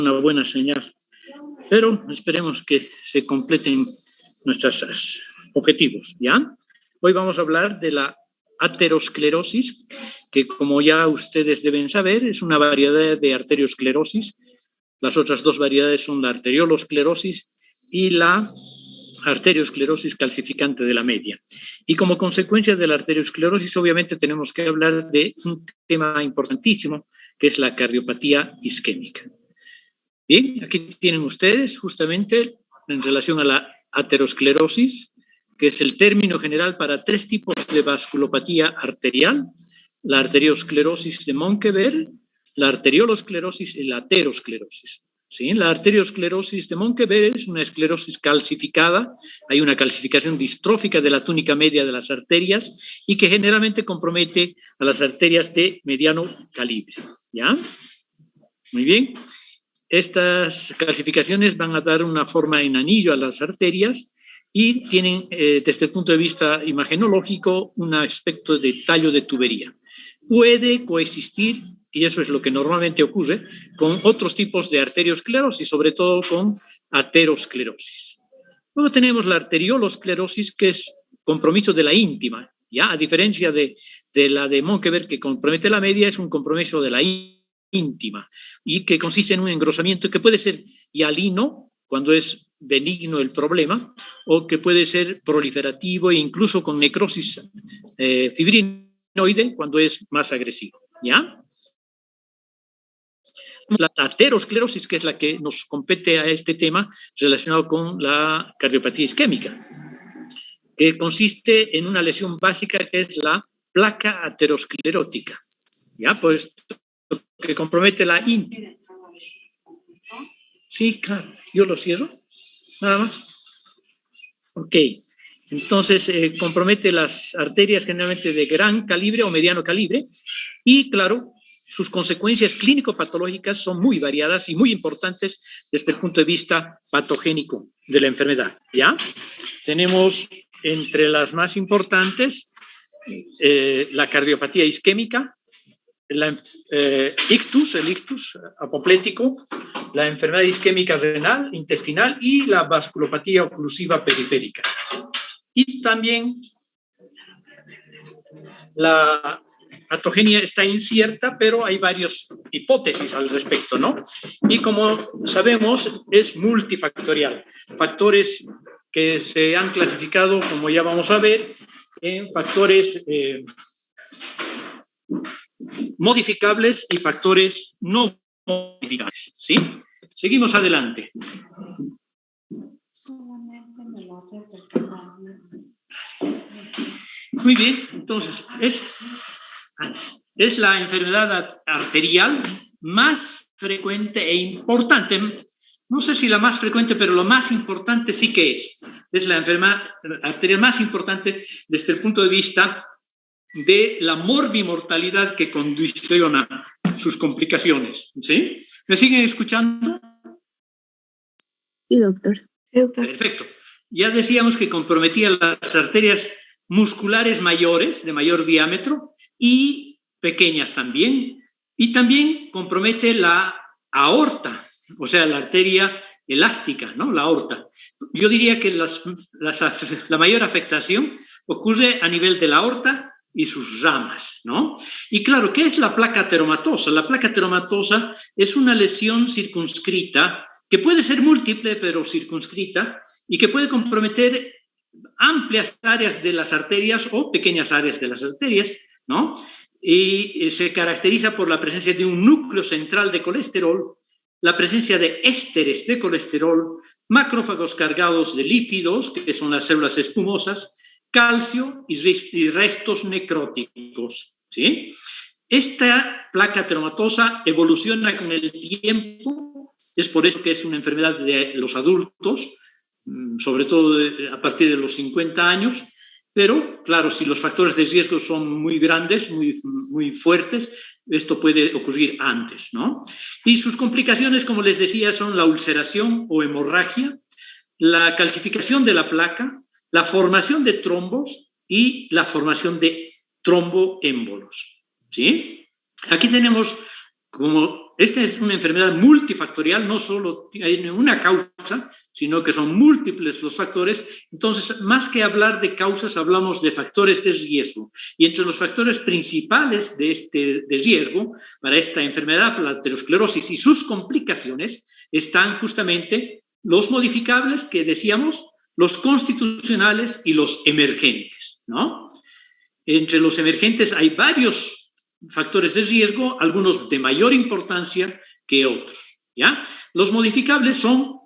una buena señal, pero esperemos que se completen nuestros objetivos, ¿ya? Hoy vamos a hablar de la aterosclerosis, que como ya ustedes deben saber, es una variedad de arteriosclerosis. Las otras dos variedades son la arteriolosclerosis y la arteriosclerosis calcificante de la media. Y como consecuencia de la arteriosclerosis, obviamente tenemos que hablar de un tema importantísimo, que es la cardiopatía isquémica. Bien, aquí tienen ustedes justamente en relación a la aterosclerosis, que es el término general para tres tipos de vasculopatía arterial: la arteriosclerosis de Monkeberg, la arteriolosclerosis y la aterosclerosis. ¿Sí? La arteriosclerosis de Monkeberg es una esclerosis calcificada, hay una calcificación distrófica de la túnica media de las arterias y que generalmente compromete a las arterias de mediano calibre. ¿Ya? Muy bien. Estas calcificaciones van a dar una forma en anillo a las arterias y tienen, desde el punto de vista imagenológico, un aspecto de tallo de tubería. Puede coexistir, y eso es lo que normalmente ocurre, con otros tipos de arteriosclerosis, sobre todo con aterosclerosis. Luego tenemos la arteriolosclerosis, que es compromiso de la íntima, ¿ya? A diferencia de la de Monkeberg, que compromete la media, es un compromiso de la íntima y que consiste en un engrosamiento que puede ser hialino cuando es benigno el problema, o que puede ser proliferativo e incluso con necrosis fibrinoide cuando es más agresivo. ¿Ya? La aterosclerosis, que es la que nos compete a este tema relacionado con la cardiopatía isquémica, que consiste en una lesión básica que es la placa aterosclerótica. ¿Ya? Pues que compromete la íntima. Sí, claro, yo lo cierro, nada más. Ok, entonces compromete las arterias generalmente de gran calibre o mediano calibre y, claro, sus consecuencias clínico-patológicas son muy variadas y muy importantes desde el punto de vista patogénico de la enfermedad, ¿ya? Tenemos entre las más importantes la cardiopatía isquémica, el ictus apoplético, la enfermedad isquémica renal, intestinal y la vasculopatía oclusiva periférica. Y también la patogenia está incierta, pero hay varias hipótesis al respecto, ¿no? Y como sabemos, es multifactorial. Factores que se han clasificado, como ya vamos a ver, en factores modificables y factores no modificables, ¿sí? Seguimos adelante. Muy bien, entonces, es la enfermedad arterial más frecuente e importante. No sé si la más frecuente, pero lo más importante sí que es. Es la enfermedad arterial más importante desde el punto de vista de la morbimortalidad que condiciona sus complicaciones, ¿sí? ¿Me siguen escuchando? Sí, doctor. Perfecto. Ya decíamos que comprometía las arterias musculares mayores, de mayor diámetro, y pequeñas también, y también compromete la aorta, o sea, la arteria elástica, ¿no? La aorta. Yo diría que la mayor afectación ocurre a nivel de la aorta y sus ramas, ¿no? Y claro, ¿qué es la placa ateromatosa? La placa ateromatosa es una lesión circunscrita que puede ser múltiple, pero circunscrita, y que puede comprometer amplias áreas de las arterias o pequeñas áreas de las arterias, ¿no? Y se caracteriza por la presencia de un núcleo central de colesterol, la presencia de ésteres de colesterol, macrófagos cargados de lípidos, que son las células espumosas, calcio y restos necróticos, ¿sí? Esta placa ateromatosa evoluciona con el tiempo, es por eso que es una enfermedad de los adultos, sobre todo a partir de los 50 años, pero claro, si los factores de riesgo son muy grandes, muy fuertes, esto puede ocurrir antes, ¿no? Y sus complicaciones, como les decía, son la ulceración o hemorragia, la calcificación de la placa, la formación de trombos y la formación de tromboémbolos, ¿sí? Aquí tenemos como esta es una enfermedad multifactorial, no solo hay una causa, sino que son múltiples los factores, entonces más que hablar de causas, hablamos de factores de riesgo. Y entre los factores principales de riesgo para esta enfermedad, para la aterosclerosis y sus complicaciones, están justamente los modificables que decíamos, los constitucionales y los emergentes, ¿no? Entre los emergentes hay varios factores de riesgo, algunos de mayor importancia que otros, ¿ya? Los modificables son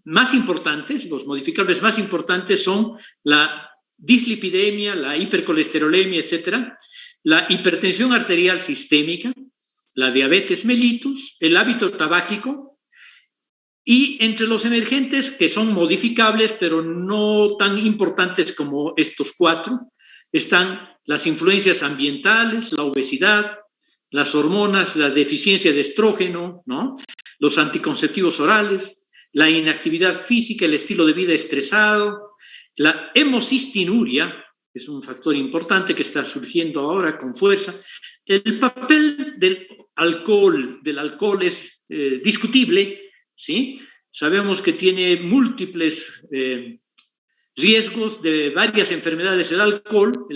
más importantes, los modificables más importantes son la dislipidemia, la hipercolesterolemia, etcétera, la hipertensión arterial sistémica, la diabetes mellitus, el hábito tabáquico, y entre los emergentes, que son modificables, pero no tan importantes como estos cuatro, están las influencias ambientales, la obesidad, las hormonas, la deficiencia de estrógeno, ¿no? Los anticonceptivos orales, la inactividad física, el estilo de vida estresado, la hemocistinuria, que es un factor importante que está surgiendo ahora con fuerza. El papel del alcohol es discutible, ¿sí? Sabemos que tiene múltiples riesgos de varias enfermedades el alcohol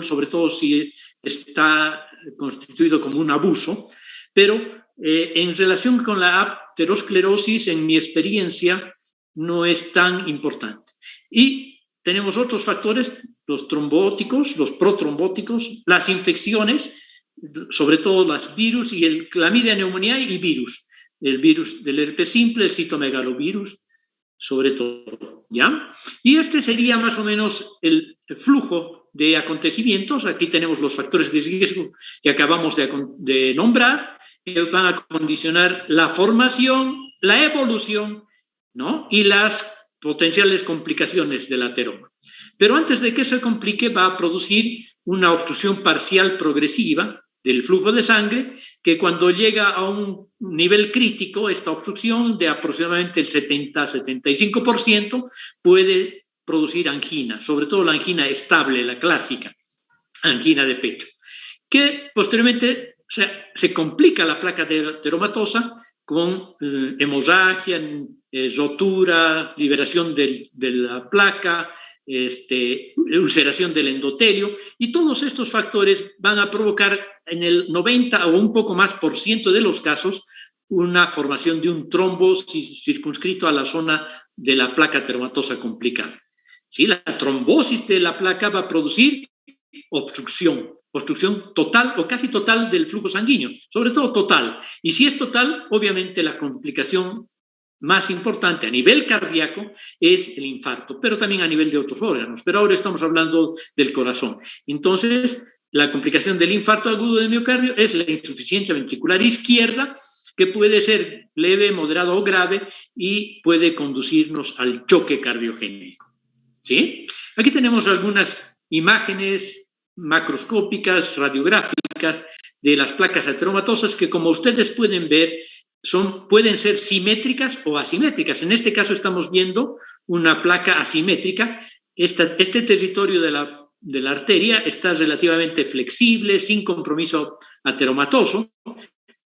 sobre todo si está constituido como un abuso, pero en relación con la aterosclerosis, en mi experiencia, no es tan importante. Y tenemos otros factores, los trombóticos, los protrombóticos, las infecciones, sobre todo las virus y el clamidia, neumonía y virus. El virus del herpes simple, el citomegalovirus, sobre todo, ¿ya? Y este sería más o menos el flujo de acontecimientos. Aquí tenemos los factores de riesgo que acabamos de nombrar, que van a condicionar la formación, la evolución, ¿no? Y las potenciales complicaciones del ateroma. Pero antes de que se complique, va a producir una obstrucción parcial progresiva del flujo de sangre, que cuando llega a un nivel crítico, esta obstrucción de aproximadamente el 70-75% puede producir angina, sobre todo la angina estable, la clásica, angina de pecho, que posteriormente se complica la placa ateromatosa con hemorragia, rotura, liberación de la placa, ulceración del endotelio, y todos estos factores van a provocar en el 90 o un poco más por ciento de los casos una formación de un trombo circunscrito a la zona de la placa ateromatosa complicada. ¿Sí? La trombosis de la placa va a producir obstrucción total o casi total del flujo sanguíneo, sobre todo total. Y si es total, obviamente la complicación más importante a nivel cardíaco es el infarto, pero también a nivel de otros órganos. Pero ahora estamos hablando del corazón. Entonces, la complicación del infarto agudo de miocardio es la insuficiencia ventricular izquierda, que puede ser leve, moderado o grave y puede conducirnos al choque cardiogénico. ¿Sí? Aquí tenemos algunas imágenes macroscópicas, radiográficas de las placas ateromatosas que, como ustedes pueden ver, pueden ser simétricas o asimétricas. En este caso estamos viendo una placa asimétrica. Este territorio de la arteria está relativamente flexible, sin compromiso ateromatoso,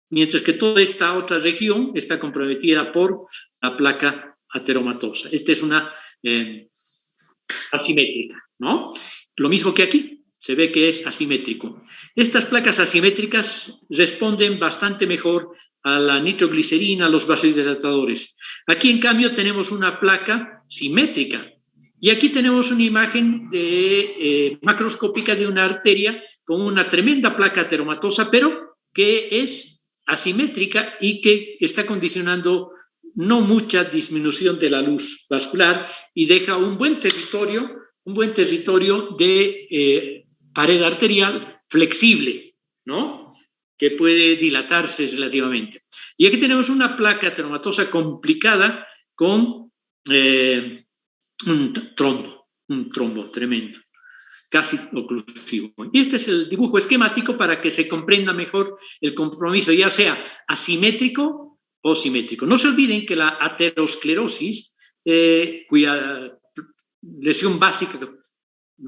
mientras que toda esta otra región está comprometida por la placa ateromatosa. Esta es una asimétrica, ¿no? Lo mismo que aquí, se ve que es asimétrico. Estas placas asimétricas responden bastante mejor a la nitroglicerina, a los vasodilatadores. Aquí, en cambio, tenemos una placa simétrica. Y aquí tenemos una imagen macroscópica de una arteria con una tremenda placa ateromatosa, pero que es asimétrica y que está condicionando no mucha disminución de la luz vascular y deja un buen territorio de pared arterial flexible, ¿no? Que puede dilatarse relativamente. Y aquí tenemos una placa ateromatosa complicada con un trombo tremendo, casi oclusivo. Y este es el dibujo esquemático para que se comprenda mejor el compromiso, ya sea asimétrico o simétrico. No se olviden que la aterosclerosis, cuya lesión básica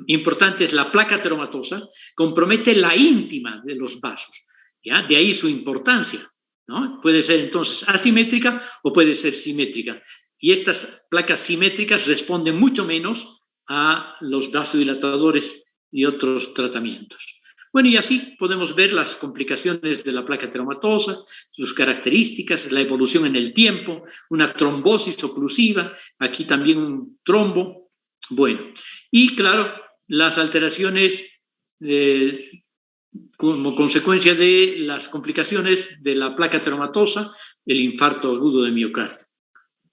importante es la placa ateromatosa, compromete la íntima de los vasos. ¿ya? De ahí su importancia, ¿no? Puede ser entonces asimétrica o puede ser simétrica. Y estas placas simétricas responden mucho menos a los vasodilatadores y otros tratamientos. Bueno, y así podemos ver las complicaciones de la placa ateromatosa, sus características, la evolución en el tiempo, una trombosis oclusiva, aquí también un trombo. Bueno, y claro, las alteraciones como consecuencia de las complicaciones de la placa ateromatosa, el infarto agudo de miocardio,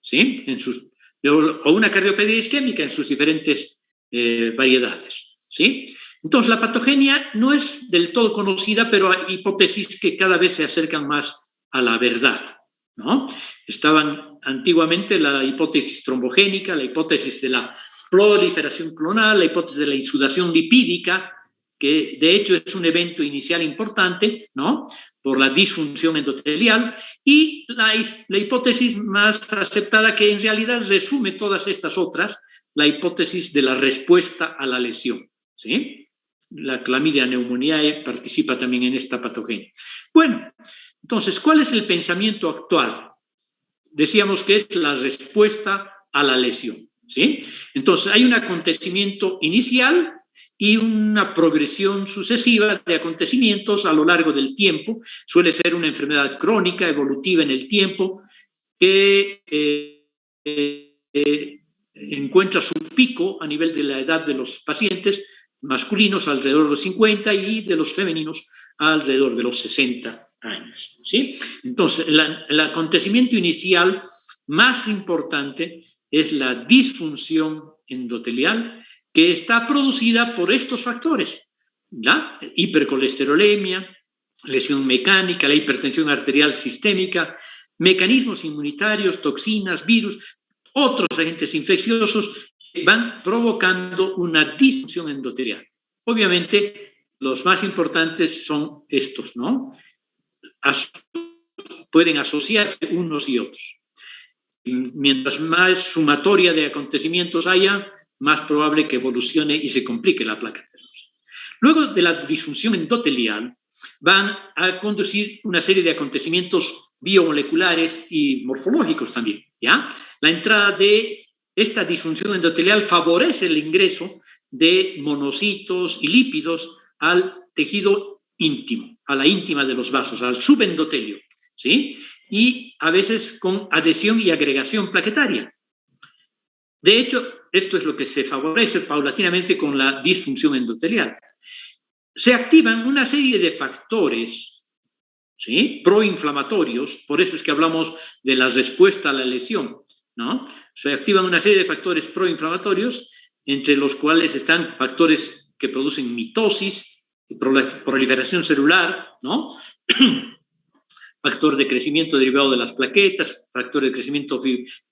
¿sí? O una cardiopatia isquémica en sus diferentes variedades, ¿sí? Entonces, la patogenia no es del todo conocida, pero hay hipótesis que cada vez se acercan más a la verdad, ¿no? Estaban antiguamente la hipótesis trombogénica, la hipótesis de la proliferación clonal, la hipótesis de la insudación lipídica, que de hecho es un evento inicial importante, ¿no? Por la disfunción endotelial, y la hipótesis más aceptada, que en realidad resume todas estas otras, la hipótesis de la respuesta a la lesión, ¿sí? La Chlamydia pneumoniae participa también en esta patogenia. Bueno, entonces, ¿cuál es el pensamiento actual? Decíamos que es la respuesta a la lesión, ¿sí? Entonces, hay un acontecimiento inicial y una progresión sucesiva de acontecimientos a lo largo del tiempo. Suele ser una enfermedad crónica, evolutiva en el tiempo, que encuentra su pico a nivel de la edad de los pacientes masculinos alrededor de los 50 y de los femeninos alrededor de los 60 años, ¿sí? Entonces, el acontecimiento inicial más importante es la disfunción endotelial, que está producida por estos factores, ¿ya? Hipercolesterolemia, lesión mecánica, la hipertensión arterial sistémica, mecanismos inmunitarios, toxinas, virus, otros agentes infecciosos que van provocando una disfunción endotelial. Obviamente, los más importantes son estos, ¿no? Pueden asociarse unos y otros. Mientras más sumatoria de acontecimientos haya, más probable que evolucione y se complique la placa aterosa. Luego de la disfunción endotelial, van a conducir una serie de acontecimientos biomoleculares y morfológicos también, ¿ya? La entrada de esta disfunción endotelial favorece el ingreso de monocitos y lípidos al tejido íntimo, a la íntima de los vasos, al subendotelio, ¿sí? Y a veces con adhesión y agregación plaquetaria. De hecho, esto es lo que se favorece paulatinamente con la disfunción endotelial. Se activan una serie de factores, ¿sí? Proinflamatorios, por eso es que hablamos de la respuesta a la lesión, ¿no? Se activan una serie de factores proinflamatorios, entre los cuales están factores que producen mitosis, proliferación celular, ¿no? Factor de crecimiento derivado de las plaquetas, factor de crecimiento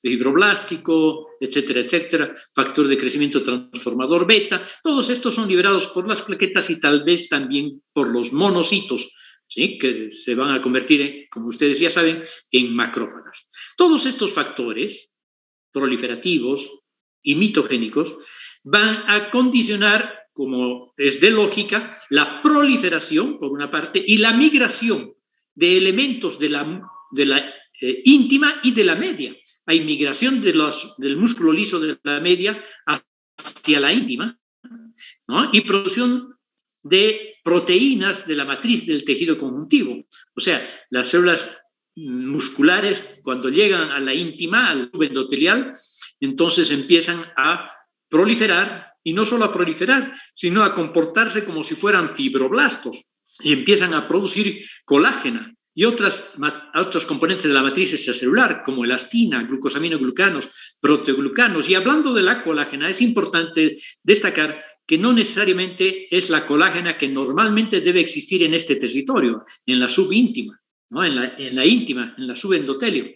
fibroblástico, etcétera, etcétera, factor de crecimiento transformador beta. Todos estos son liberados por las plaquetas y tal vez también por los monocitos, ¿sí? Que se van a convertir, como ustedes ya saben, en macrófagos. Todos estos factores proliferativos y mitogénicos van a condicionar, como es de lógica, la proliferación, por una parte, y la migración de elementos de la íntima y de la media. Hay migración del músculo liso de la media hacia la íntima, ¿no? Y producción de proteínas de la matriz del tejido conjuntivo. O sea, las células musculares, cuando llegan a la íntima, al subendotelial, entonces empiezan a proliferar, y no solo a proliferar, sino a comportarse como si fueran fibroblastos, y empiezan a producir colágeno y otros componentes de la matriz extracelular, como elastina, glucosaminoglucanos, proteoglucanos. Y hablando de la colágena, es importante destacar que no necesariamente es la colágena que normalmente debe existir en este territorio, en la subíntima, ¿no? en la íntima, en la subendotelio,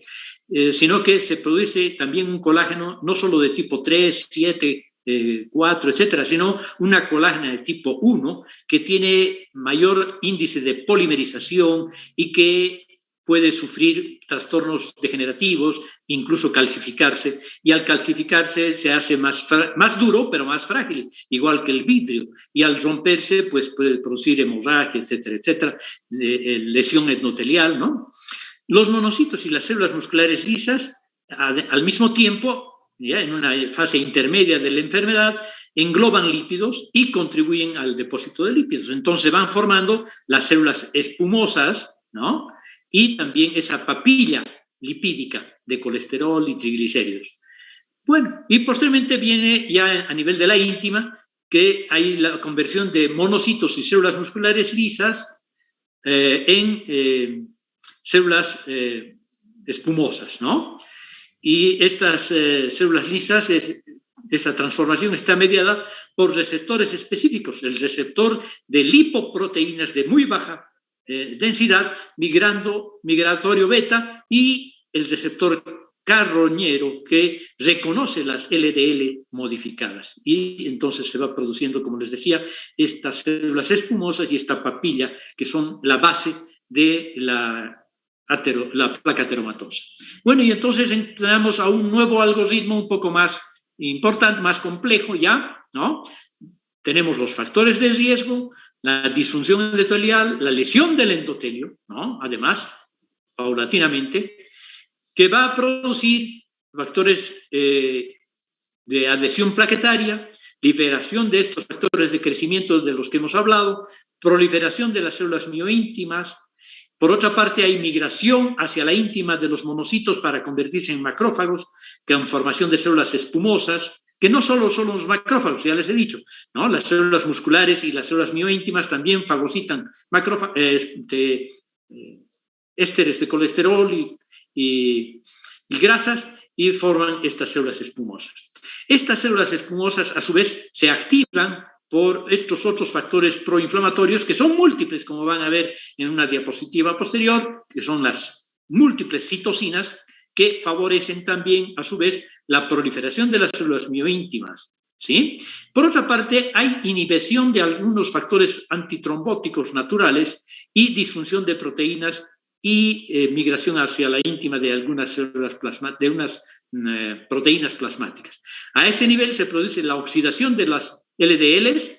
sino que se produce también un colágeno no solo de tipo 3, 7, 4, etcétera, sino una colágena de tipo 1 que tiene mayor índice de polimerización y que puede sufrir trastornos degenerativos, incluso calcificarse, y al calcificarse se hace más duro, pero más frágil, igual que el vidrio, y al romperse, pues puede producir hemorragia, etcétera, etcétera, lesión endotelial, ¿no? Los monocitos y las células musculares lisas, al mismo tiempo, ya en una fase intermedia de la enfermedad, engloban lípidos y contribuyen al depósito de lípidos. Entonces van formando las células espumosas, ¿no? Y también esa papilla lipídica de colesterol y triglicéridos. Bueno, y posteriormente viene ya a nivel de la íntima, que hay la conversión de monocitos y células musculares lisas en células espumosas, ¿no? Y estas células lisas, esa transformación está mediada por receptores específicos, el receptor de lipoproteínas de muy baja densidad, migratorio beta, y el receptor carroñero que reconoce las LDL modificadas. Y entonces se va produciendo, como les decía, estas células espumosas y esta papilla que son la base de la placa ateromatosa. Bueno, y entonces entramos a un nuevo algoritmo un poco más importante, más complejo ya, ¿no? Tenemos los factores de riesgo, la disfunción endotelial, la lesión del endotelio, ¿no? Además, paulatinamente, que va a producir factores de adhesión plaquetaria, liberación de estos factores de crecimiento de los que hemos hablado, proliferación de las células mioíntimas. Por otra parte, hay migración hacia la íntima de los monocitos para convertirse en macrófagos, con formación de células espumosas, que no solo son los macrófagos, ya les he dicho, ¿no? Las células musculares y las células mioíntimas también fagocitan ésteres de colesterol y grasas y forman estas células espumosas. Estas células espumosas, a su vez, se activan por estos otros factores proinflamatorios que son múltiples, como van a ver en una diapositiva posterior, que son las múltiples citocinas que favorecen también, a su vez, la proliferación de las células mioíntimas, ¿sí? Por otra parte, hay inhibición de algunos factores antitrombóticos naturales y disfunción de proteínas y migración hacia la íntima de algunas células de unas proteínas plasmáticas. A este nivel se produce la oxidación de las LDLs,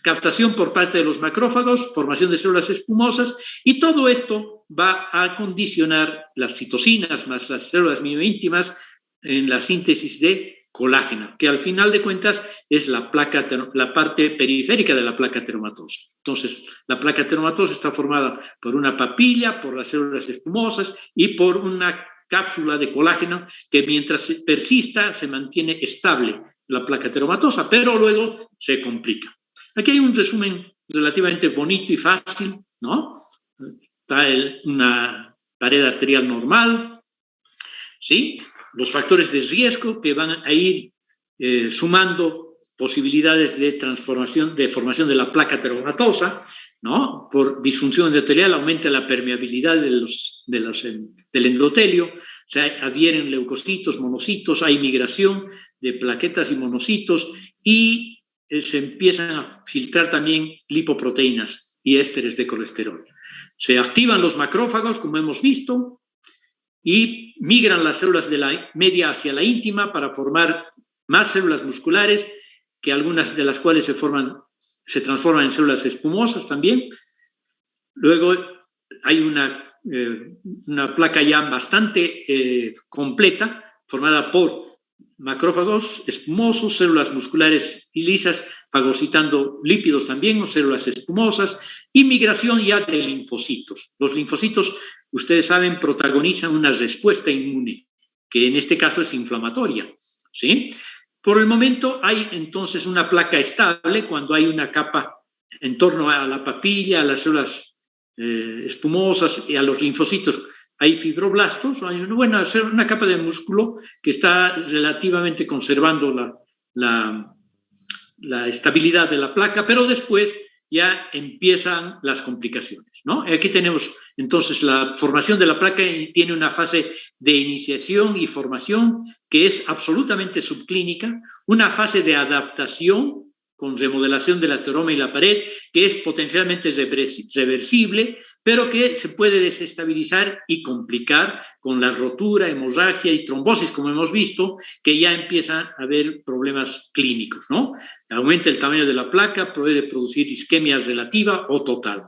captación por parte de los macrófagos, formación de células espumosas, y todo esto va a condicionar las citocinas más las células mioíntimas en la síntesis de colágeno, que al final de cuentas es la parte periférica de la placa ateromatosa. Entonces, la placa ateromatosa está formada por una papilla, por las células espumosas y por una cápsula de colágeno que mientras persista se mantiene estable la placa ateromatosa, pero luego se complica. Aquí hay un resumen relativamente bonito y fácil, ¿no? Está una pared arterial normal, ¿sí? Los factores de riesgo que van a ir sumando posibilidades de transformación, de formación de la placa ateromatosa, ¿no? Por disfunción endotelial aumenta la permeabilidad del endotelio, se adhieren leucocitos, monocitos, hay migración de plaquetas y monocitos y se empiezan a filtrar también lipoproteínas y ésteres de colesterol. Se activan los macrófagos, como hemos visto, y migran las células de la media hacia la íntima para formar más células musculares, que algunas de las cuales se transforman en células espumosas también. Luego hay una placa ya bastante completa, formada por macrófagos espumosos, células musculares y lisas, fagocitando lípidos también, o células espumosas, y migración ya de linfocitos. Los linfocitos, ustedes saben, protagonizan una respuesta inmune, que en este caso es inflamatoria, ¿sí? Por el momento hay entonces una placa estable cuando hay una capa en torno a la papilla, a las células espumosas y a los linfocitos. Hay fibroblastos, hay una capa de músculo que está relativamente conservando la estabilidad de la placa, pero después ya empiezan las complicaciones, ¿no? Aquí tenemos entonces la formación de la placa y tiene una fase de iniciación y formación que es absolutamente subclínica, una fase de adaptación con remodelación del ateroma y la pared, que es potencialmente reversible, pero que se puede desestabilizar y complicar con la rotura, hemorragia y trombosis, como hemos visto, que ya empiezan a haber problemas clínicos, ¿no? Aumenta el tamaño de la placa, puede producir isquemia relativa o total,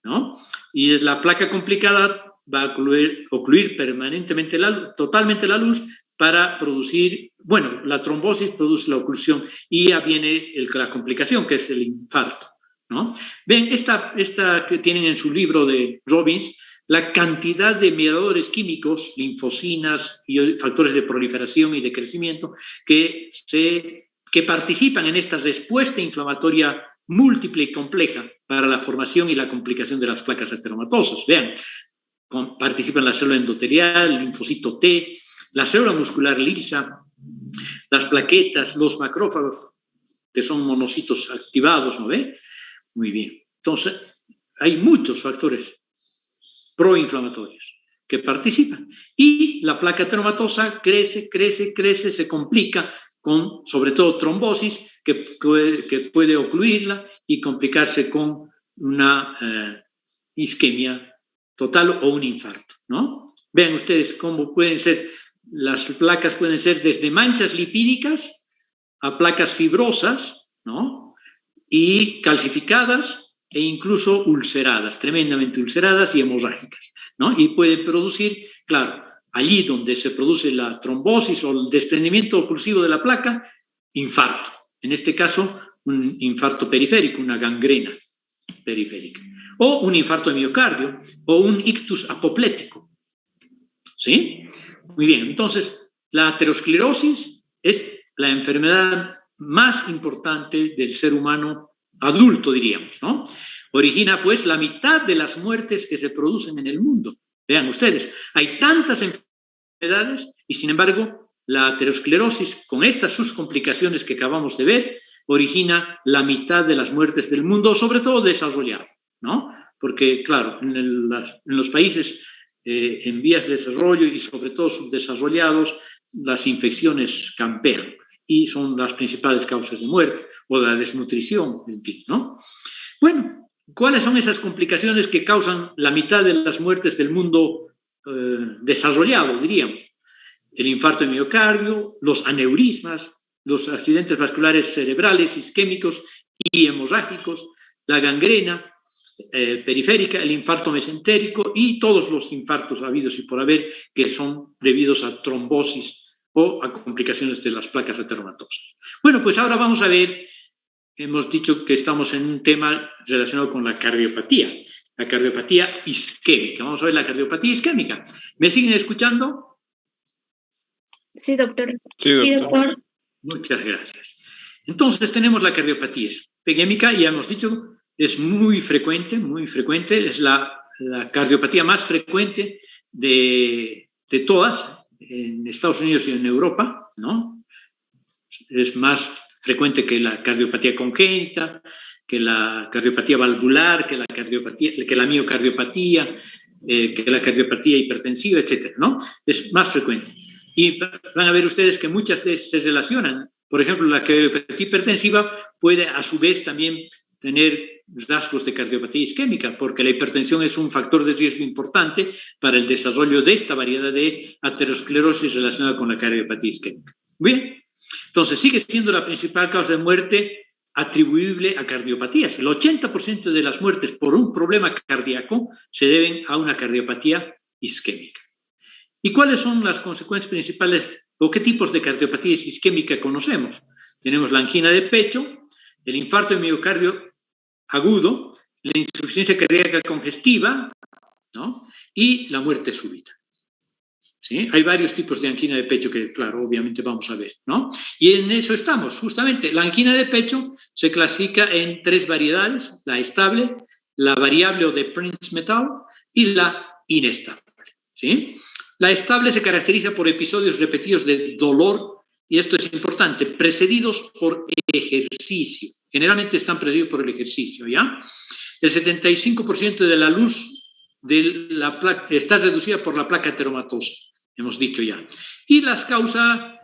¿no? Y la placa complicada va a ocluir permanentemente, totalmente la luz para producir, bueno, la trombosis produce la oclusión y ya viene la complicación, que es el infarto, ¿no? Ven, esta que tienen en su libro de Robbins, la cantidad de mediadores químicos, linfocinas y factores de proliferación y de crecimiento que participan en esta respuesta inflamatoria múltiple y compleja para la formación y la complicación de las placas ateromatosas. Vean, participan la célula endotelial, el linfocito T, la célula muscular lisa, las plaquetas, los macrófagos, que son monocitos activados, ¿no ve? Muy bien. Entonces, hay muchos factores proinflamatorios que participan. Y la placa ateromatosa crece, se complica con, sobre todo, trombosis, que puede ocluirla y complicarse con una isquemia total o un infarto, ¿no? Vean ustedes cómo pueden ser, las placas pueden ser desde manchas lipídicas a placas fibrosas, ¿no? Y calcificadas e incluso ulceradas, tremendamente ulceradas y hemorrágicas, ¿no? Y puede producir, claro, allí donde se produce la trombosis o el desprendimiento oclusivo de la placa, infarto. En este caso, un infarto periférico, una gangrena periférica. O un infarto de miocardio, o un ictus apoplético. ¿Sí? Muy bien, entonces, la aterosclerosis es la enfermedad más importante del ser humano adulto, diríamos, ¿no? Origina, pues, la mitad de las muertes que se producen en el mundo. Vean ustedes, hay tantas enfermedades y, sin embargo, la aterosclerosis, con estas sus complicaciones que acabamos de ver, origina la mitad de las muertes del mundo, sobre todo desarrollado, ¿no? Porque, claro, en los países en vías de desarrollo y sobre todo subdesarrollados, las infecciones campean y son las principales causas de muerte o de la desnutrición, en fin, ¿no? Bueno, ¿cuáles son esas complicaciones que causan la mitad de las muertes del mundo desarrollado, diríamos? El infarto de miocardio, los aneurismas, los accidentes vasculares cerebrales, isquémicos y hemorrágicos, la gangrena periférica, el infarto mesentérico y todos los infartos habidos y por haber que son debidos a trombosis o a complicaciones de las placas ateromatosas. Bueno, pues ahora vamos a ver, hemos dicho que estamos en un tema relacionado con la cardiopatía isquémica. Vamos a ver la cardiopatía isquémica. ¿Me siguen escuchando? Sí, doctor. Sí, doctor. Muchas gracias. Entonces tenemos la cardiopatía isquémica, ya hemos dicho, es muy frecuente, es la cardiopatía más frecuente de todas en Estados Unidos y en Europa, ¿no? Es más frecuente que la cardiopatía congénita, que la cardiopatía valvular, que la miocardiopatía, que la cardiopatía hipertensiva, etcétera, ¿no? Es más frecuente. Y van a ver ustedes que muchas de ellas se relacionan. Por ejemplo, la cardiopatía hipertensiva puede a su vez también tener rasgos de cardiopatía isquémica, porque la hipertensión es un factor de riesgo importante para el desarrollo de esta variedad de aterosclerosis relacionada con la cardiopatía isquémica. Bien, entonces sigue siendo la principal causa de muerte atribuible a cardiopatías. El 80% de las muertes por un problema cardíaco se deben a una cardiopatía isquémica. ¿Y cuáles son las consecuencias principales o qué tipos de cardiopatía isquémica conocemos? Tenemos la angina de pecho, el infarto de miocardio agudo, la insuficiencia cardíaca congestiva, ¿no? Y la muerte súbita. ¿Sí? Hay varios tipos de angina de pecho que, claro, obviamente vamos a ver, ¿no? Y en eso estamos, justamente. La angina de pecho se clasifica en 3 variedades, la estable, la variable o de Prince-Metal y la inestable, ¿sí? La estable se caracteriza por episodios repetidos de dolor, y esto es importante, precedidos por ejercicio. Generalmente están precedidos por el ejercicio, ¿ya? El 75% de la luz de la placa está reducida por la placa ateromatosa, hemos dicho ya. Y las causa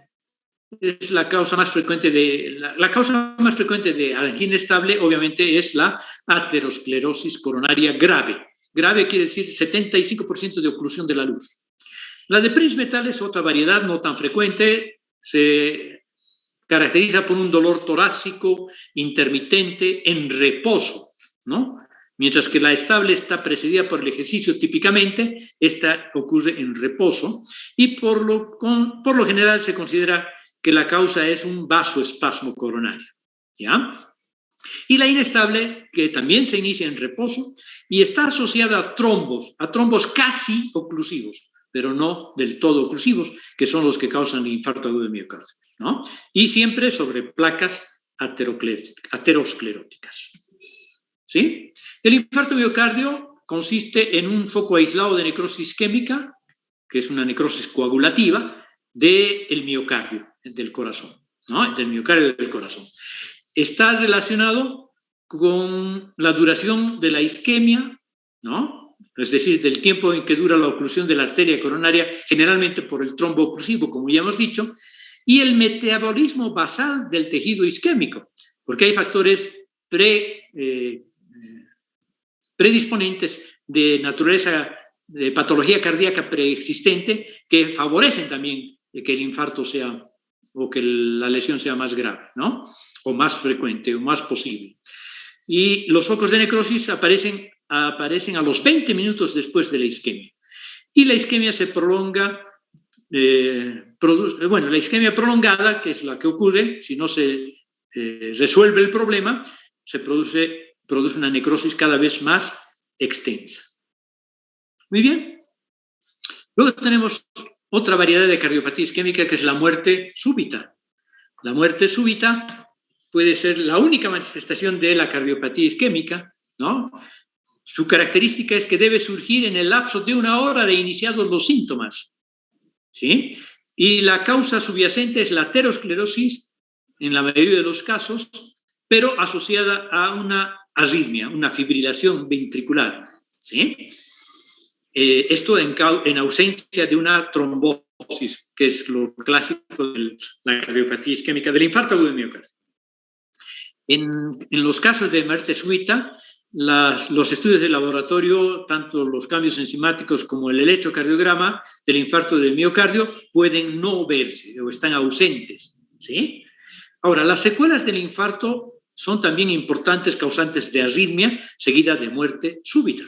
es la causa más frecuente la causa más frecuente de angina estable, obviamente, es la aterosclerosis coronaria grave. Grave quiere decir 75% de oclusión de la luz. La de Prinzmetal es otra variedad no tan frecuente, se caracteriza por un dolor torácico intermitente en reposo, ¿no? Mientras que la estable está precedida por el ejercicio típicamente, esta ocurre en reposo y por lo general se considera que la causa es un vasoespasmo coronario, ¿ya? Y la inestable, que también se inicia en reposo y está asociada a trombos casi oclusivos, pero no del todo oclusivos, que son los que causan el infarto agudo de miocardio, ¿no? Y siempre sobre placas ateroscleróticas, ¿sí? El infarto de miocardio consiste en un foco aislado de necrosis isquémica, que es una necrosis coagulativa, del miocardio, del corazón, ¿no? Del miocardio del corazón. Está relacionado con la duración de la isquemia, ¿no? Es decir, del tiempo en que dura la oclusión de la arteria coronaria, generalmente por el trombo oclusivo, como ya hemos dicho, y el metabolismo basal del tejido isquémico, porque hay factores predisponentes de naturaleza de patología cardíaca preexistente que favorecen también que el infarto sea o que la lesión sea más grave, ¿no? O más frecuente o más posible. Y los focos de necrosis aparecen a los 20 minutos después de la isquemia. Y la isquemia se prolonga, la isquemia prolongada, que es la que ocurre si no se resuelve el problema, se produce una necrosis cada vez más extensa. Muy bien. Luego tenemos otra variedad de cardiopatía isquémica, que es la muerte súbita. La muerte súbita puede ser la única manifestación de la cardiopatía isquémica, ¿no? Su característica es que debe surgir en el lapso de 1 hora de iniciados los síntomas, ¿sí? Y la causa subyacente es la aterosclerosis, en la mayoría de los casos, pero asociada a una arritmia, una fibrilación ventricular, ¿sí? Esto en ausencia de una trombosis, que es lo clásico de la cardiopatía isquémica, del infarto agudo de miocardio. En los casos de muerte súbita, los estudios de laboratorio, tanto los cambios enzimáticos como el electrocardiograma del infarto del miocardio, pueden no verse o están ausentes, ¿sí? Ahora, las secuelas del infarto son también importantes causantes de arritmia seguida de muerte súbita.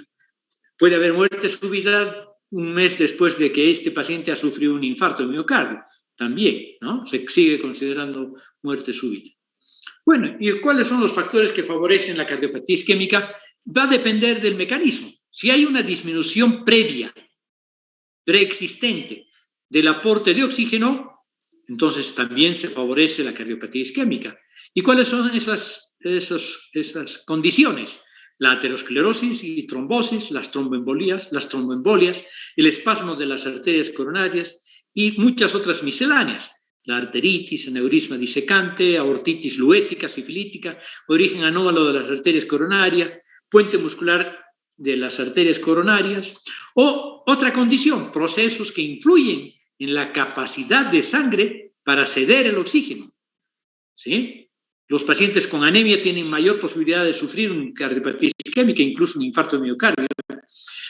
Puede haber muerte súbita un mes después de que este paciente ha sufrido un infarto de miocardio, también, ¿no? Se sigue considerando muerte súbita. Bueno, ¿y cuáles son los factores que favorecen la cardiopatía isquémica? Va a depender del mecanismo. Si hay una disminución previa, preexistente, del aporte de oxígeno, entonces también se favorece la cardiopatía isquémica. ¿Y cuáles son esas condiciones? La aterosclerosis y trombosis, las tromboembolias, el espasmo de las arterias coronarias y muchas otras misceláneas. La arteritis, aneurisma disecante, aortitis luética, sifilítica, origen anómalo de las arterias coronarias, puente muscular de las arterias coronarias, o otra condición, procesos que influyen en la capacidad de sangre para ceder el oxígeno, ¿sí? Los pacientes con anemia tienen mayor posibilidad de sufrir una cardiopatía isquémica, incluso un infarto de miocardio.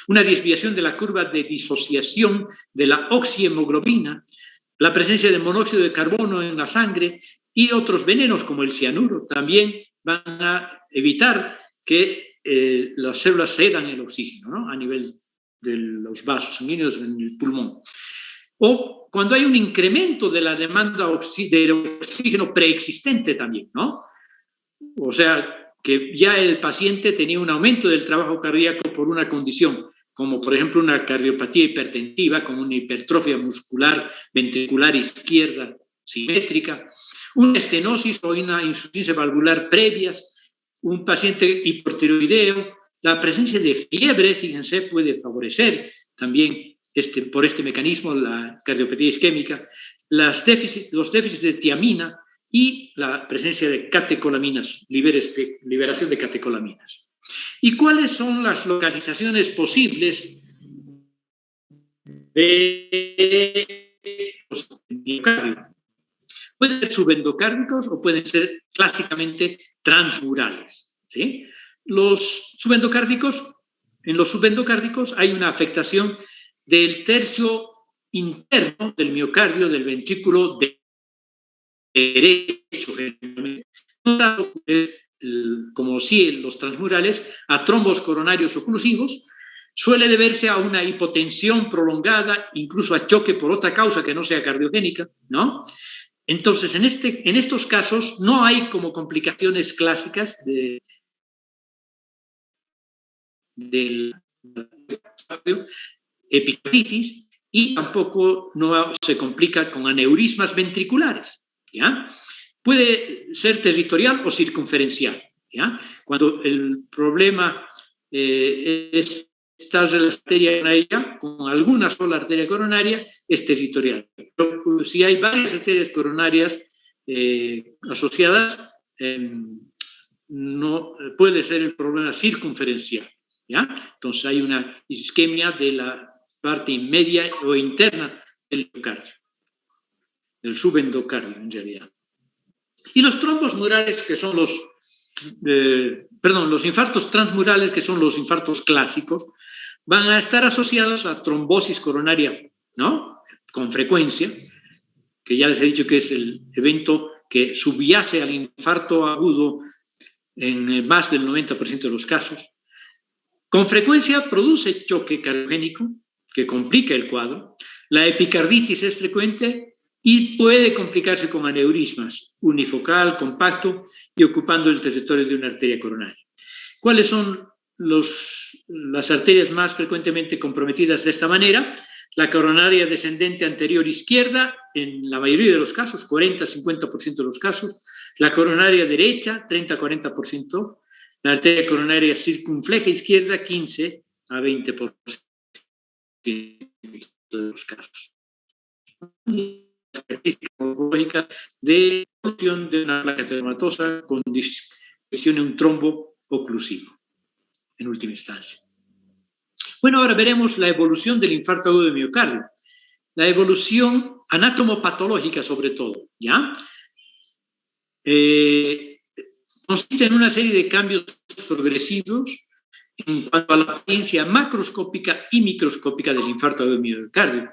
Una desviación de la curva de disociación de la oxihemoglobina, la presencia de monóxido de carbono en la sangre y otros venenos como el cianuro también van a evitar que las células cedan el oxígeno, ¿no? A nivel de los vasos sanguíneos en el pulmón. O cuando hay un incremento de la demanda de oxígeno preexistente también, ¿no? O sea, que ya el paciente tenía un aumento del trabajo cardíaco por una condición, como por ejemplo una cardiopatía hipertensiva, como una hipertrofia muscular ventricular izquierda simétrica, una estenosis o una insuficiencia valvular previas, un paciente hipotiroideo, la presencia de fiebre, fíjense, puede favorecer también por este mecanismo la cardiopatía isquémica, los déficits de tiamina y la presencia de catecolaminas, liberación de catecolaminas. ¿Y cuáles son las localizaciones posibles de los miocardios? Pueden ser subendocárdicos o pueden ser clásicamente transmurales, ¿sí? Los en los subendocárdicos hay una afectación del tercio interno del miocardio, del ventrículo derecho, como si en los transmurales, a trombos coronarios oclusivos, suele deberse a una hipotensión prolongada, incluso a choque por otra causa que no sea cardiogénica, ¿no? Entonces, en estos casos no hay como complicaciones clásicas del epicarditis y tampoco no se complica con aneurismas ventriculares, ¿ya? Puede ser territorial o circunferencial, ¿ya? Cuando el problema está en la arteria coronaria, con alguna sola arteria coronaria, es territorial. Pero si hay varias arterias coronarias asociadas, no puede ser el problema circunferencial, ¿ya? Entonces hay una isquemia de la parte media o interna del endocardio, del subendocardio en realidad. Y los trombos murales, que son los infartos transmurales, que son los infartos clásicos, van a estar asociados a trombosis coronaria, ¿no? Con frecuencia, que ya les he dicho que es el evento que subyace al infarto agudo en más del 90% de los casos. Con frecuencia produce choque cardiogénico, que complica el cuadro. La epicarditis es frecuente y puede complicarse con aneurismas unifocal, compacto y ocupando el territorio de una arteria coronaria. ¿Cuáles son las arterias más frecuentemente comprometidas de esta manera? La coronaria descendente anterior izquierda, en la mayoría de los casos, 40-50% de los casos. La coronaria derecha, 30-40%. La arteria coronaria circunfleja izquierda, 15-20% de los casos. Característica morfológica de función de una placa ateromatosa con dispersión en un trombo oclusivo, en última instancia. Bueno, ahora veremos la evolución del infarto agudo de miocardio. La evolución anatomopatológica, sobre todo, ¿ya? Consiste en una serie de cambios progresivos en cuanto a la apariencia macroscópica y microscópica del infarto agudo de miocardio.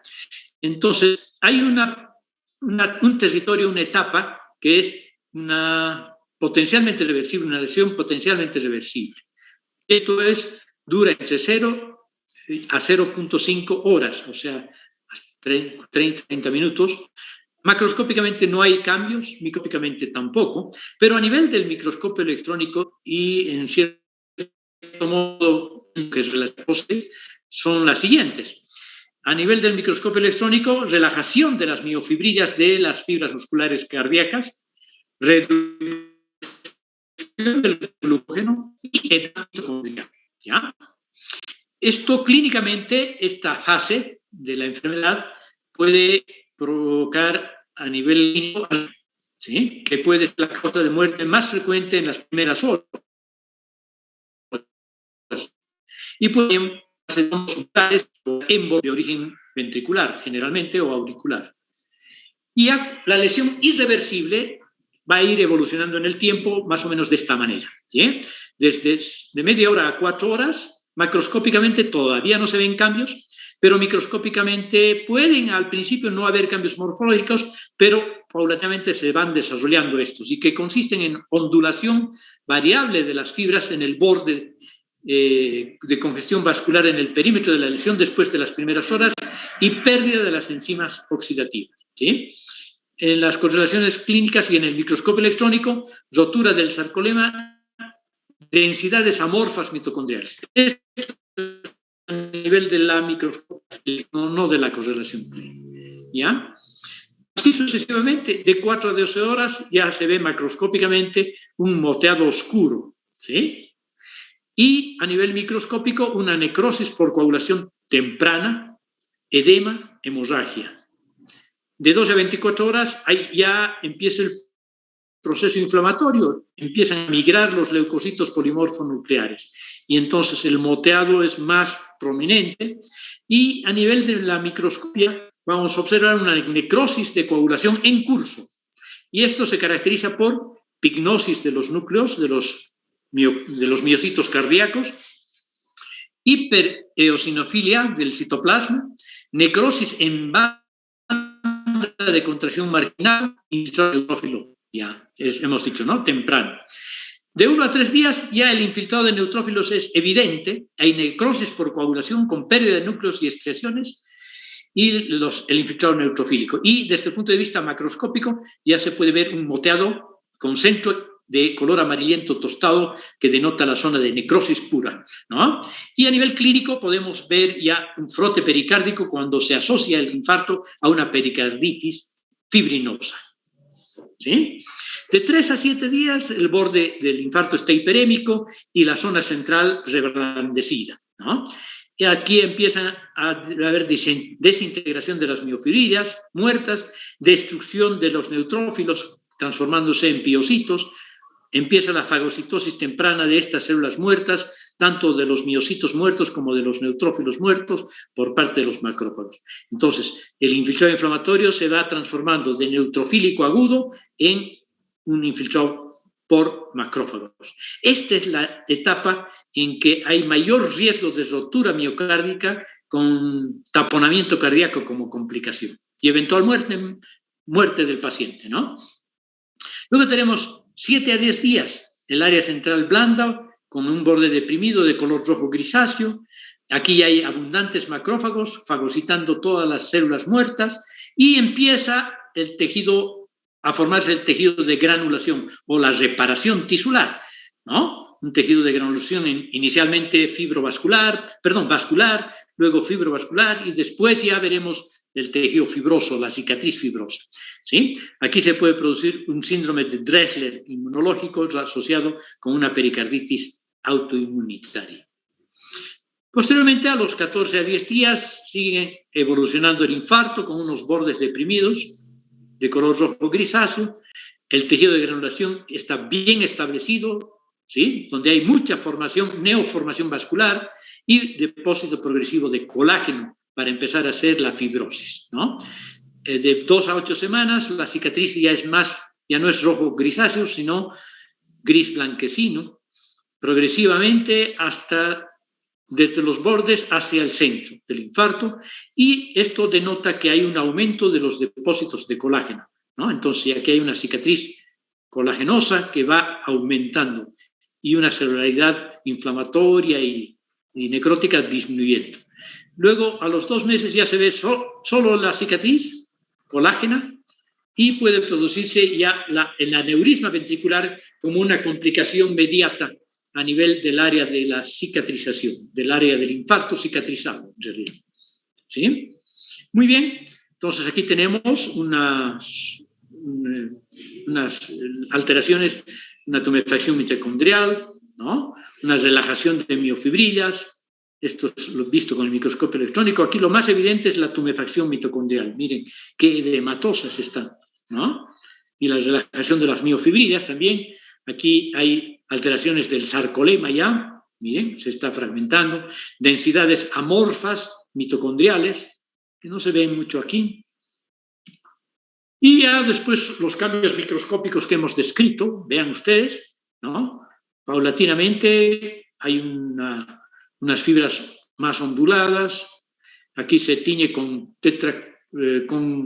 Entonces, hay un territorio, una etapa que es potencialmente reversible, una lesión potencialmente reversible. Esto dura entre 0 a 0.5 horas, o sea, 30 minutos. Macroscópicamente no hay cambios, microscópicamente tampoco, pero a nivel del microscopio electrónico y en cierto modo que es son las siguientes. A nivel del microscopio electrónico, relajación de las miofibrillas de las fibras musculares cardíacas, reducción del glucógeno y edad mitocondrial, ¿ya? Esto clínicamente, esta fase de la enfermedad puede provocar a nivel clínico, ¿sí?, que puede ser la causa de muerte más frecuente en las primeras horas. Y pueden ser de origen ventricular, generalmente, o auricular. Y la lesión irreversible va a ir evolucionando en el tiempo más o menos de esta manera, ¿sí? Desde de media hora a 4 horas, macroscópicamente todavía no se ven cambios, pero microscópicamente pueden al principio no haber cambios morfológicos, pero paulatinamente se van desarrollando estos y que consisten en ondulación variable de las fibras en el borde de congestión vascular en el perímetro de la lesión después de las primeras horas y pérdida de las enzimas oxidativas, ¿sí? En las correlaciones clínicas y en el microscopio electrónico, rotura del sarcolema, densidades amorfas mitocondriales. Esto a nivel de la microscopia, no de la correlación clínica, ¿ya? Así sucesivamente, de 4 a 12 horas ya se ve macroscópicamente un moteado oscuro, ¿sí? Y a nivel microscópico, una necrosis por coagulación temprana, edema, hemorragia. De 12 a 24 horas, ahí ya empieza el proceso inflamatorio, empiezan a migrar los leucocitos polimorfonucleares y entonces el moteado es más prominente y a nivel de la microscopia vamos a observar una necrosis de coagulación en curso Y esto se caracteriza por pignosis de los núcleos, de los miocitos cardíacos, hipereosinofilia del citoplasma, necrosis en banda de contracción marginal y neutrófilo, ya hemos dicho, ¿no? Temprano. De 1 a 3 días ya el infiltrado de neutrófilos es evidente, hay necrosis por coagulación con pérdida de núcleos y estriaciones, y el infiltrado neutrofílico. Y desde el punto de vista macroscópico ya se puede ver un moteado con centro de color amarillento tostado que denota la zona de necrosis pura, ¿no? Y a nivel clínico podemos ver ya un frote pericárdico cuando se asocia el infarto a una pericarditis fibrinosa, ¿sí? De 3 a 7 días el borde del infarto está hiperémico y la zona central reblandecida, ¿no? Y aquí empieza a haber desintegración de las miofibrillas muertas, destrucción de los neutrófilos transformándose en piocitos, empieza la fagocitosis temprana de estas células muertas, tanto de los miocitos muertos como de los neutrófilos muertos por parte de los macrófagos. Entonces, el infiltrado inflamatorio se va transformando de neutrofílico agudo en un infiltrado por macrófagos. Esta es la etapa en que hay mayor riesgo de rotura miocárdica con taponamiento cardíaco como complicación y eventual muerte del paciente, ¿no? Luego tenemos 7 a 10 días, el área central blanda con un borde deprimido de color rojo grisáceo. Aquí hay abundantes macrófagos fagocitando todas las células muertas y empieza el tejido a formarse el tejido de granulación o la reparación tisular, ¿no? Un tejido de granulación inicialmente vascular, luego fibrovascular y después ya veremos el tejido fibroso, la cicatriz fibrosa, ¿sí? Aquí se puede producir un síndrome de Dressler inmunológico asociado con una pericarditis autoinmunitaria. Posteriormente, a los 14 a 10 días, sigue evolucionando el infarto con unos bordes deprimidos de color rojo grisáceo. El tejido de granulación está bien establecido, ¿sí? Donde hay mucha formación, neoformación vascular y depósito progresivo de colágeno para empezar a hacer la fibrosis, ¿no? De 2 a 8 semanas, la cicatriz ya no es rojo grisáceo, sino gris blanquecino, progresivamente hasta desde los bordes hacia el centro del infarto, y esto denota que hay un aumento de los depósitos de colágeno, ¿no? Entonces aquí hay una cicatriz colagenosa que va aumentando y una celularidad inflamatoria y necrótica disminuyendo. Luego, a los 2 meses ya se ve solo la cicatriz colágena y puede producirse ya el aneurisma ventricular como una complicación inmediata a nivel del área de la cicatrización, del área del infarto cicatrizado, en realidad. ¿Sí? Muy bien, entonces aquí tenemos unas alteraciones, una tumefacción mitocondrial, ¿no? Una relajación de miofibrillas. Esto es lo visto con el microscopio electrónico. Aquí lo más evidente es la tumefacción mitocondrial. Miren qué edematosas están, ¿no? Y la relajación de las miofibrillas también. Aquí hay alteraciones del sarcolema ya, miren, se está fragmentando. Densidades amorfas mitocondriales, que no se ven mucho aquí. Y ya después los cambios microscópicos que hemos descrito, vean ustedes, ¿no? Paulatinamente hay unas fibras más onduladas. Aquí se tiñe con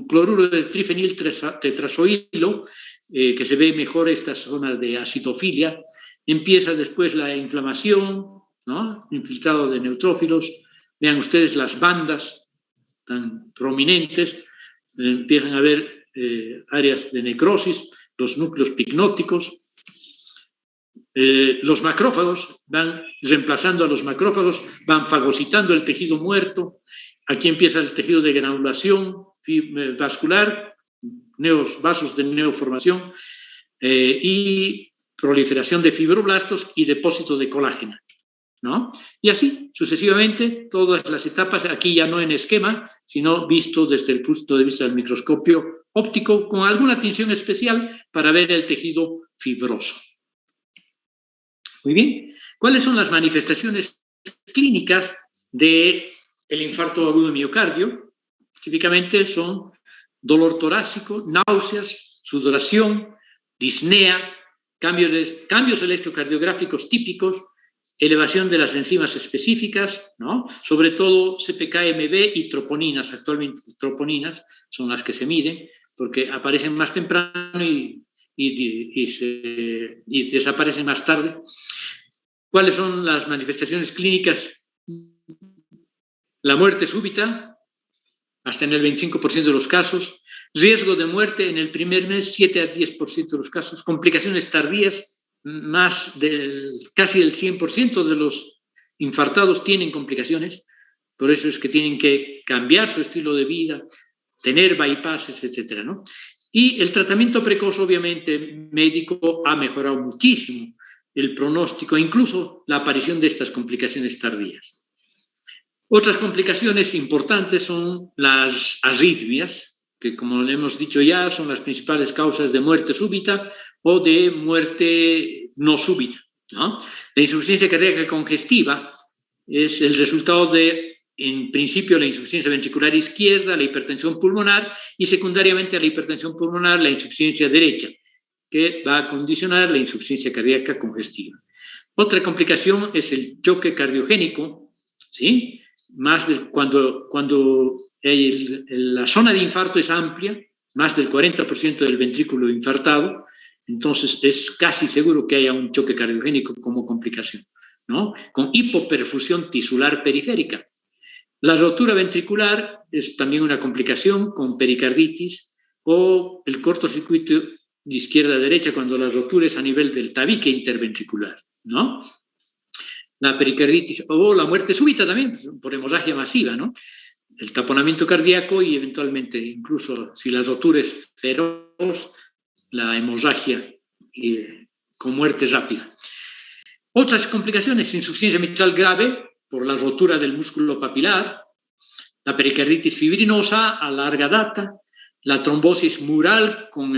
cloruro de trifenil tetrazoilo, que se ve mejor esta zona de acidofilia. Empieza después la inflamación, ¿no? Infiltrado de neutrófilos. Vean ustedes las bandas tan prominentes. Empiezan a haber áreas de necrosis, los núcleos picnóticos. Los macrófagos van reemplazando a los macrófagos, van fagocitando el tejido muerto. Aquí empieza el tejido de granulación vascular, vasos de neoformación y proliferación de fibroblastos y depósito de colágeno, ¿no? Y así sucesivamente todas las etapas, aquí ya no en esquema, sino visto desde el punto de vista del microscopio óptico, con alguna atención especial para ver el tejido fibroso. Muy bien. ¿Cuáles son las manifestaciones clínicas del infarto agudo de miocardio? Típicamente son dolor torácico, náuseas, sudoración, disnea, cambios electrocardiográficos típicos, elevación de las enzimas específicas, ¿no? Sobre todo CPK-MB y troponinas. Actualmente troponinas son las que se miden porque aparecen más temprano y desaparecen más tarde. ¿Cuáles son las manifestaciones clínicas? La muerte súbita, hasta en el 25% de los casos. Riesgo de muerte en el primer mes, 7 a 10% de los casos. Complicaciones tardías, casi el 100% de los infartados tienen complicaciones. Por eso es que tienen que cambiar su estilo de vida, tener bypasses, etcétera, ¿no? Y el tratamiento precoz, obviamente, médico, ha mejorado muchísimo el pronóstico e incluso la aparición de estas complicaciones tardías. Otras complicaciones importantes son las arritmias, que como le hemos dicho ya, son las principales causas de muerte súbita o de muerte no súbita, ¿no? La insuficiencia cardíaca congestiva es el resultado de, en principio, la insuficiencia ventricular izquierda, la hipertensión pulmonar y secundariamente a la hipertensión pulmonar, la insuficiencia derecha, que va a condicionar la insuficiencia cardíaca congestiva. Otra complicación es el choque cardiogénico, ¿sí? Más de cuando la zona de infarto es amplia, más del 40% del ventrículo infartado, entonces es casi seguro que haya un choque cardiogénico como complicación, ¿no? Con hipoperfusión tisular periférica. La rotura ventricular es también una complicación con pericarditis o el cortocircuito de izquierda a derecha cuando la rotura es a nivel del tabique interventricular, ¿no? La pericarditis o la muerte súbita también por hemorragia masiva, ¿no? El taponamiento cardíaco y eventualmente incluso si la rotura es feroz, la hemorragia con muerte rápida. Otras complicaciones, insuficiencia mitral grave por la rotura del músculo papilar, la pericarditis fibrinosa a larga data, la trombosis mural con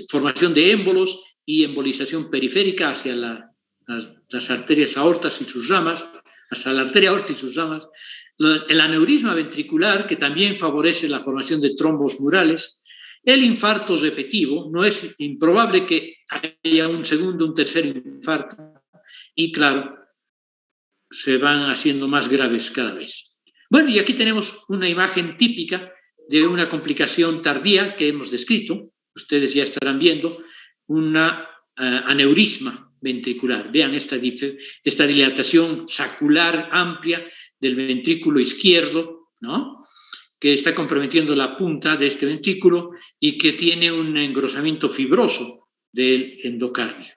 formación de émbolos y embolización periférica hacia las arterias aortas y sus ramas, hasta la arteria aorta y sus ramas, el aneurisma ventricular, que también favorece la formación de trombos murales, el infarto repetivo, no es improbable que haya un segundo, un tercer infarto, y claro, se van haciendo más graves cada vez. Bueno, y aquí tenemos una imagen típica de una complicación tardía que hemos descrito, ustedes ya estarán viendo, una aneurisma ventricular. Vean esta dilatación sacular amplia del ventrículo izquierdo, ¿no? Que está comprometiendo la punta de este ventrículo y que tiene un engrosamiento fibroso del endocardio.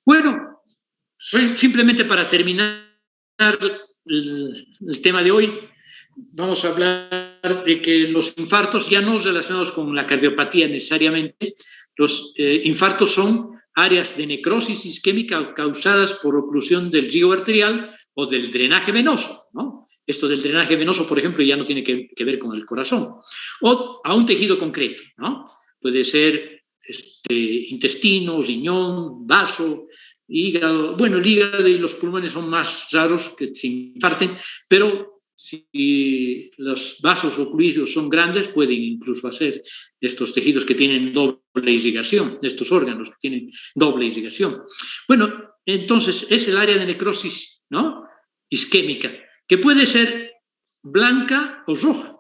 Bueno, simplemente para terminar el tema de hoy, vamos a hablar de que los infartos ya no relacionados con la cardiopatía necesariamente, los infartos son áreas de necrosis isquémica causadas por oclusión del río arterial o del drenaje venoso, ¿no? Esto del drenaje venoso, por ejemplo, ya no tiene que ver con el corazón. O a un tejido concreto, ¿no? Puede ser intestino, riñón, vaso, hígado. Bueno, el hígado y los pulmones son más raros que se infarten, pero si los vasos ocluidos son grandes, pueden incluso hacer estos tejidos que tienen doble irrigación, estos órganos que tienen doble irrigación. Bueno, entonces es el área de necrosis, ¿no? Isquémica, que puede ser blanca o roja.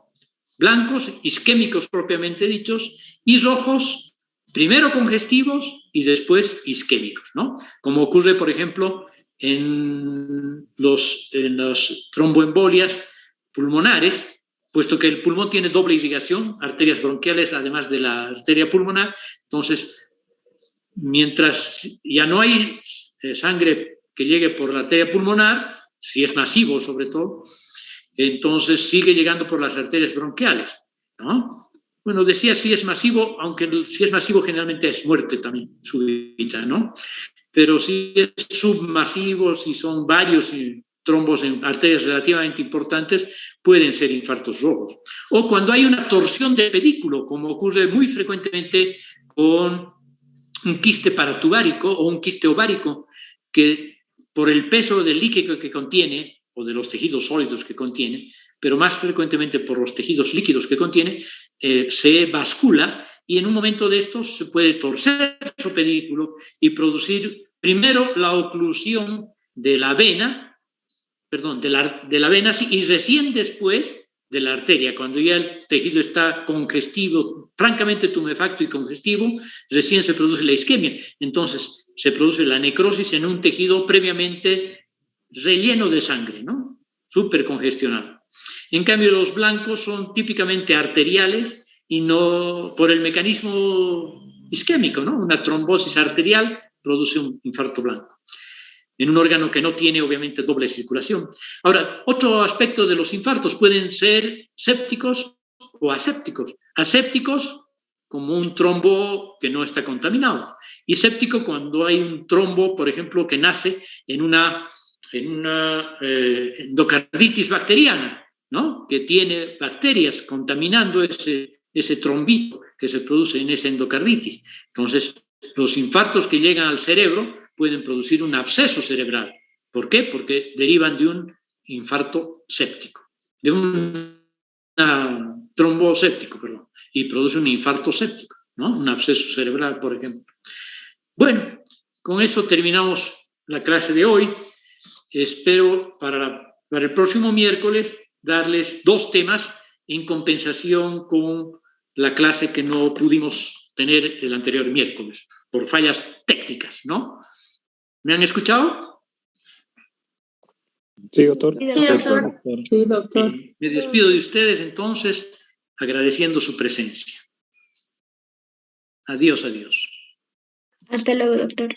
Blancos, isquémicos propiamente dichos, y rojos, primero congestivos y después isquémicos, ¿no? Como ocurre, por ejemplo, en las tromboembolias pulmonares, puesto que el pulmón tiene doble irrigación, arterias bronquiales además de la arteria pulmonar, entonces, mientras ya no hay sangre que llegue por la arteria pulmonar, si es masivo sobre todo, entonces sigue llegando por las arterias bronquiales, ¿no? Bueno, decía si es masivo, aunque si es masivo generalmente es muerte también súbita, ¿no? Pero si es submasivo, si son varios trombos en arterias relativamente importantes, pueden ser infartos rojos. O cuando hay una torsión de pedículo, como ocurre muy frecuentemente con un quiste paratubárico o un quiste ovárico, que por el peso del líquido que contiene, o de los tejidos sólidos que contiene, pero más frecuentemente por los tejidos líquidos que contiene, se bascula y en un momento de estos se puede torcer su pedículo y producir primero la oclusión de la vena, perdón, de la vena y recién después de la arteria. Cuando ya el tejido está congestivo, francamente tumefacto y congestivo, recién se produce la isquemia. Entonces se produce la necrosis en un tejido previamente relleno de sangre, ¿no? Súper congestionado. En cambio, los blancos son típicamente arteriales y no por el mecanismo isquémico, ¿no? Una trombosis arterial produce un infarto blanco en un órgano que no tiene, obviamente, doble circulación. Ahora, otro aspecto de los infartos pueden ser sépticos o asépticos. Asépticos, como un trombo que no está contaminado. Y séptico, cuando hay un trombo, por ejemplo, que nace en una endocarditis bacteriana, ¿no? Que tiene bacterias contaminando ese trombito que se produce en esa endocarditis. Entonces, los infartos que llegan al cerebro pueden producir un absceso cerebral. ¿Por qué? Porque derivan de un infarto séptico, de un tromboséptico, perdón, y produce un infarto séptico, ¿no? Un absceso cerebral, por ejemplo. Bueno, con eso terminamos la clase de hoy. Espero para el próximo miércoles darles 2 temas en compensación con la clase que no pudimos tener el anterior miércoles por fallas técnicas, ¿no? ¿Me han escuchado? Sí, doctor. Sí, doctor. Sí, doctor. Me despido de ustedes entonces agradeciendo su presencia. Adiós, adiós. Hasta luego, doctor.